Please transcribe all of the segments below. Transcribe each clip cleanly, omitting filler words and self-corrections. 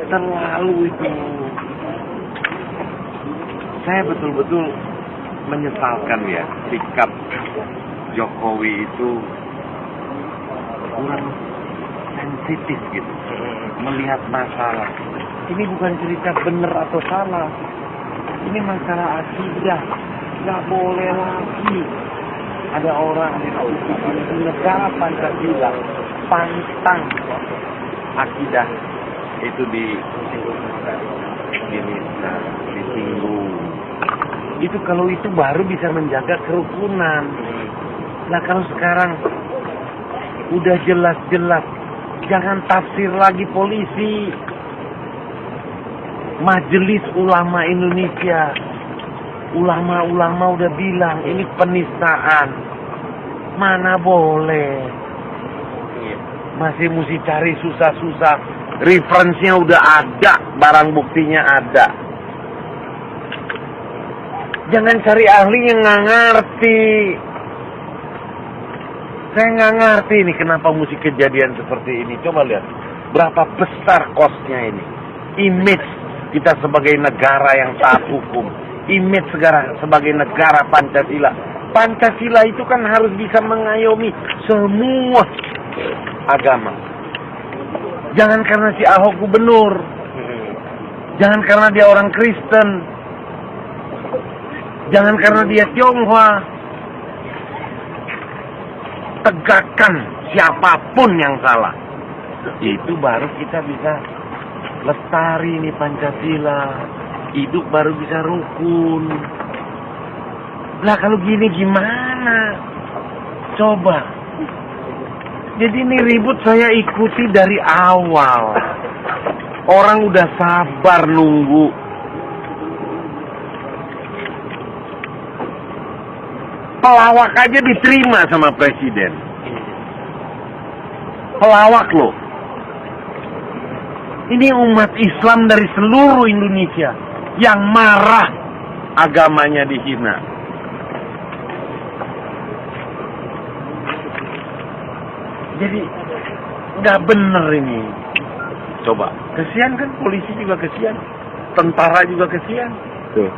terlalu itu. Saya betul-betul menyesalkan ya sikap Jokowi itu kurang sensitif gitu melihat masalah. Ini bukan cerita benar atau salah, ini masalah akidah. Nggak boleh lagi ada orang di negara Pancasila pantang akidah itu disinggung. Itu kalau itu baru bisa menjaga kerukunan. Nah kalau sekarang udah jelas-jelas, jangan tafsir lagi polisi. Majelis Ulama Indonesia, ulama-ulama udah bilang ini penistaan. Mana boleh. Masih mesti cari susah-susah. Referensinya udah ada, barang buktinya ada. Jangan cari ahli yang nggak ngerti. Saya nggak ngerti ini kenapa mesti kejadian seperti ini. Coba lihat, berapa besar kosnya ini. Image kita sebagai negara yang taat hukum. Image sebagai negara Pancasila. Pancasila itu kan harus bisa mengayomi semua agama. Jangan karena si Ahok gubernur. Jangan karena dia orang Kristen. Jangan karena dia Tionghoa. Tegakkan siapapun yang salah. Itu baru kita bisa lestari nih Pancasila. Hidup baru bisa rukun. Lah kalau gini gimana? Coba. Jadi ini ribut saya ikuti dari awal. Orang udah sabar nunggu. Pelawak aja diterima sama presiden. Pelawak loh. Ini umat Islam dari seluruh Indonesia yang marah agamanya dihina. Jadi nggak bener ini. Coba, kesian kan, polisi juga kesian, tentara juga kesian, tuh,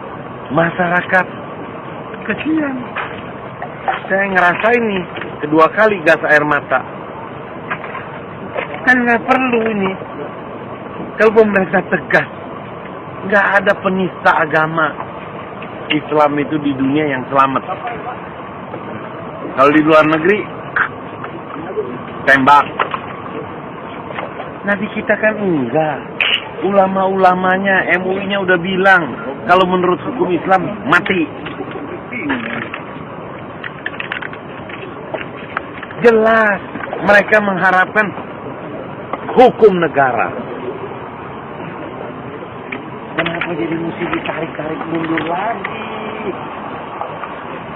masyarakat kesian. Saya ngerasain nih kedua kali gas air mata. Kan nggak perlu ini. Kalau pemerintah tegas, nggak ada penista agama Islam itu di dunia yang selamat. Kalau di luar negeri, tembak. Nah di kita kan enggak. Ulama-ulamanya, MUI-nya udah bilang, kalau menurut hukum Islam, mati. Jelas, mereka mengharapkan hukum negara. Kenapa jadi mesti ditarik-tarik mundur lagi?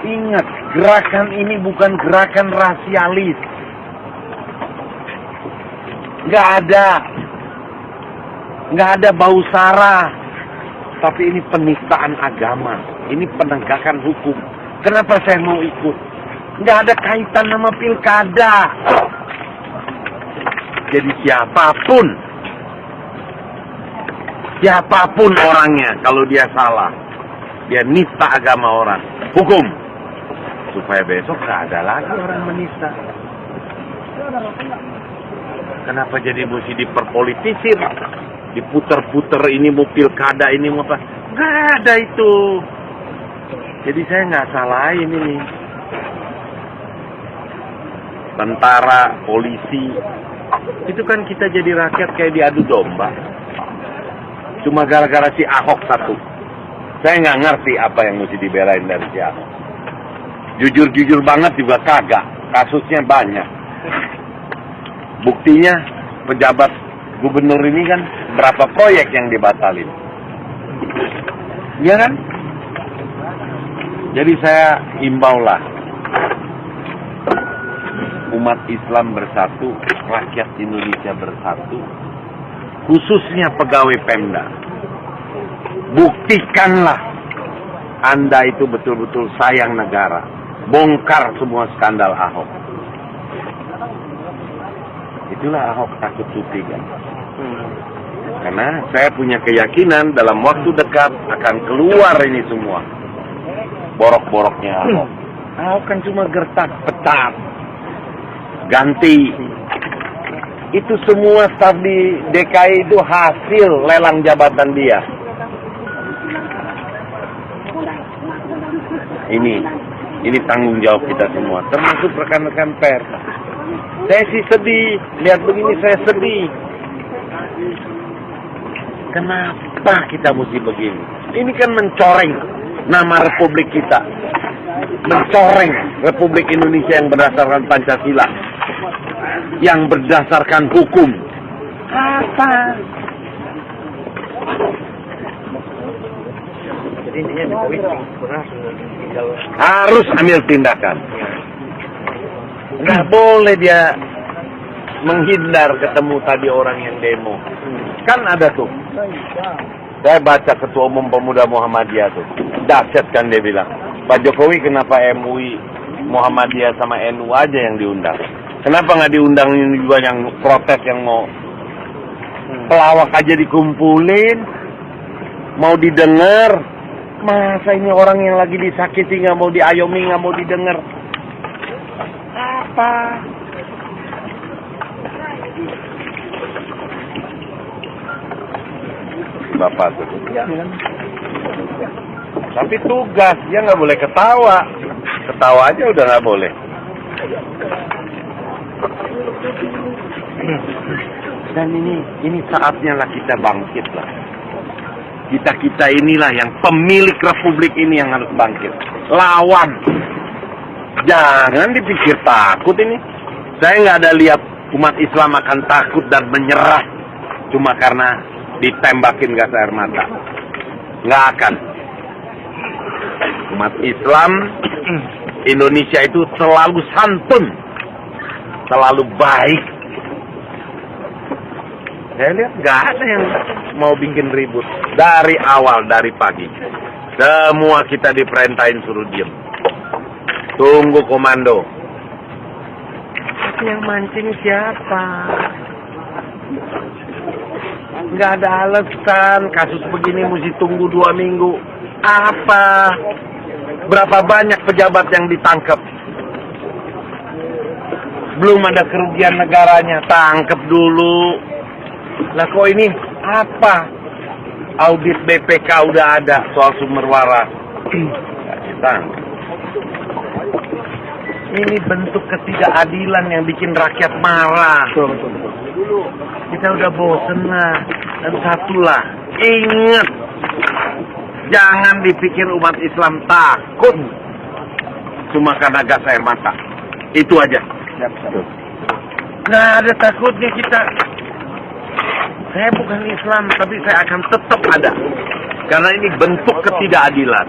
Ingat, gerakan ini bukan gerakan rasialis. Nggak ada bau sara. Tapi ini penistaan agama. Ini penegakan hukum. Kenapa saya mau ikut? Nggak ada kaitan sama pilkada. Jadi siapapun orangnya, kalau dia salah, dia nista agama orang, hukum. Supaya besok nggak ada lagi orang menista. Kenapa jadi mesti diperpolitisir? Diputer-puter, ini mau pilkada, ini mau apa? Nggak ada itu. Jadi saya nggak salahin ini. Tentara, polisi, itu kan kita jadi rakyat kayak diadu domba. Cuma gara-gara si Ahok satu. Saya nggak ngerti apa yang mesti dibelain dari si Ahok. Jujur-jujur banget juga kagak. Kasusnya banyak. Buktinya pejabat gubernur ini kan berapa proyek yang dibatalin. Iya kan? Jadi saya imbaulah. Umat Islam bersatu, rakyat Indonesia bersatu, khususnya pegawai Pemda. Buktikanlah Anda itu betul-betul sayang negara. Bongkar semua skandal Ahok. Itulah Ahok takut cuti kan. Karena saya punya keyakinan dalam waktu dekat akan keluar ini semua. Borok-boroknya Ahok. Ahok kan cuma gertak petak. Ganti. Itu semua staf di DKI itu hasil lelang jabatan dia. Ini tanggung jawab kita semua, termasuk rekan-rekan pers. Saya sih sedih, lihat begini saya sedih. Kenapa kita mesti begini? Ini kan mencoreng nama Republik kita. Mencoreng Republik Indonesia yang berdasarkan Pancasila. Yang berdasarkan hukum. Apa? Jadi intinya Jokowi harus ambil tindakan. Nggak boleh dia menghindar ketemu tadi orang yang demo. Kan ada tuh. Saya baca Ketua Umum Pemuda Muhammadiyah tuh. Dahsyat kan dia bilang. Pak Jokowi kenapa MUI, Muhammadiyah sama NU aja yang diundang? Kenapa nggak diundang juga yang protes, yang mau pelawak aja dikumpulin? Mau didengar? Masa ini orang yang lagi disakiti nggak mau diayomi, nggak mau didengar? Apa? Bapak tuh. Tapi tugas, dia nggak boleh ketawa. Ketawa aja udah nggak boleh. Dan ini saatnya lah kita bangkit lah. Kita inilah yang pemilik Republik ini yang harus bangkit. Lawan. Jangan dipikir takut ini. Saya nggak ada lihat umat Islam akan takut dan menyerah cuma karena ditembakin gas air mata. Nggak akan. Umat Islam Indonesia itu selalu santun, selalu baik. Saya lihat nggak ada yang mau bikin ribut dari awal, dari pagi. Semua kita diperintahin suruh diem. Tunggu komando. Yang mancing siapa? Nggak ada alasan. Kasus begini mesti tunggu 2 minggu. Apa? Berapa banyak pejabat yang ditangkap? Belum ada kerugian negaranya. Tangkap dulu. Lah kok ini apa? Audit BPK udah ada soal sumber waras. Kita. Ini bentuk ketidakadilan yang bikin rakyat marah. betul. Kita udah bosen lah. Dan satulah, ingat, jangan dipikir umat Islam takut cuma karena gas air mata. Itu aja. Nggak ada takutnya kita. Saya bukan Islam, tapi saya akan tetap ada. Karena ini bentuk ketidakadilan.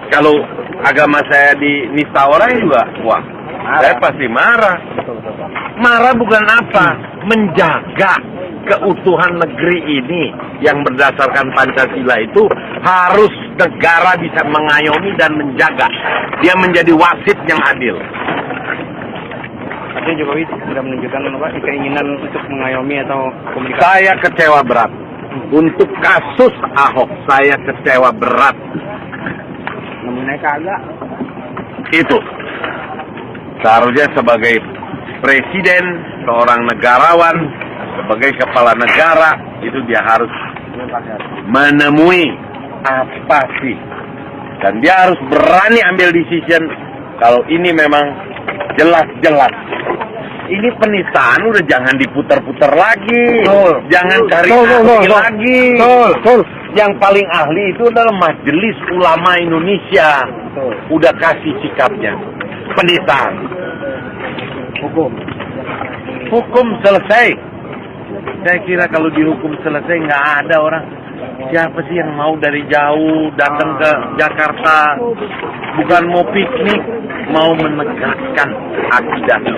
Kalau agama saya dinista orang juga, wah, saya pasti marah. Marah bukan apa? Menjaga keutuhan negeri ini yang berdasarkan Pancasila itu harus negara bisa mengayomi dan menjaga. Dia menjadi wasit yang adil. Artinya Jokowi sudah menunjukkan keinginan untuk mengayomi atau komunikasi. Saya kecewa berat. Untuk kasus Ahok, saya kecewa berat. Namanya kagak. Itu. Seharusnya sebagai presiden, seorang negarawan, sebagai kepala negara, itu dia harus menemui apa sih. Dan dia harus berani ambil decision kalau ini memang jelas-jelas. Ini penistaan udah jangan diputar-putar lagi. Jangan cari ahli lagi. Yang paling ahli itu adalah Majelis Ulama Indonesia. Udah kasih sikapnya. Penistaan. Hukum selesai. Saya kira kalau dihukum selesai nggak ada orang. Siapa sih yang mau dari jauh datang ke Jakarta bukan mau piknik, mau menegakkan akidahnya.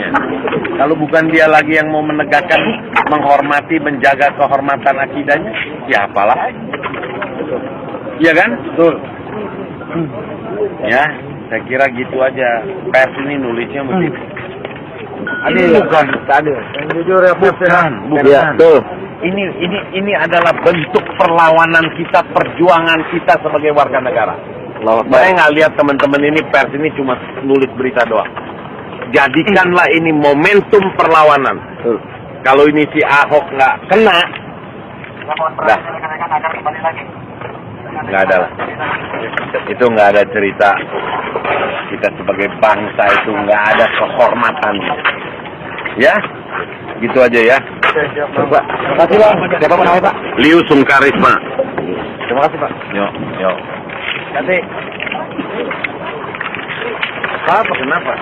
Kalau bukan dia lagi yang mau menegakkan, menghormati, menjaga kehormatan akidahnya, siapa lagi? Iya kan? Betul. Ya, saya kira gitu aja. Pers ini nulisnya mesti Ini bukan adil. Yang jujur ya, bukan. Iya, betul. Ini adalah bentuk perlawanan kita, perjuangan kita sebagai warga negara. Saya nggak lihat teman-teman ini pers ini cuma nulis berita doang. Jadikanlah ini momentum perlawanan. Kalau ini si Ahok nggak kena, dah nggak ada lah. Itu nggak ada cerita. Kita sebagai bangsa itu nggak ada kehormatan. Ya, gitu aja ya. Pak. Terima kasih, Bang. Siapa namanya, Pak? Liu Sungkarisma. Terima kasih, Pak. Yuk. Nanti. Apa? Kenapa?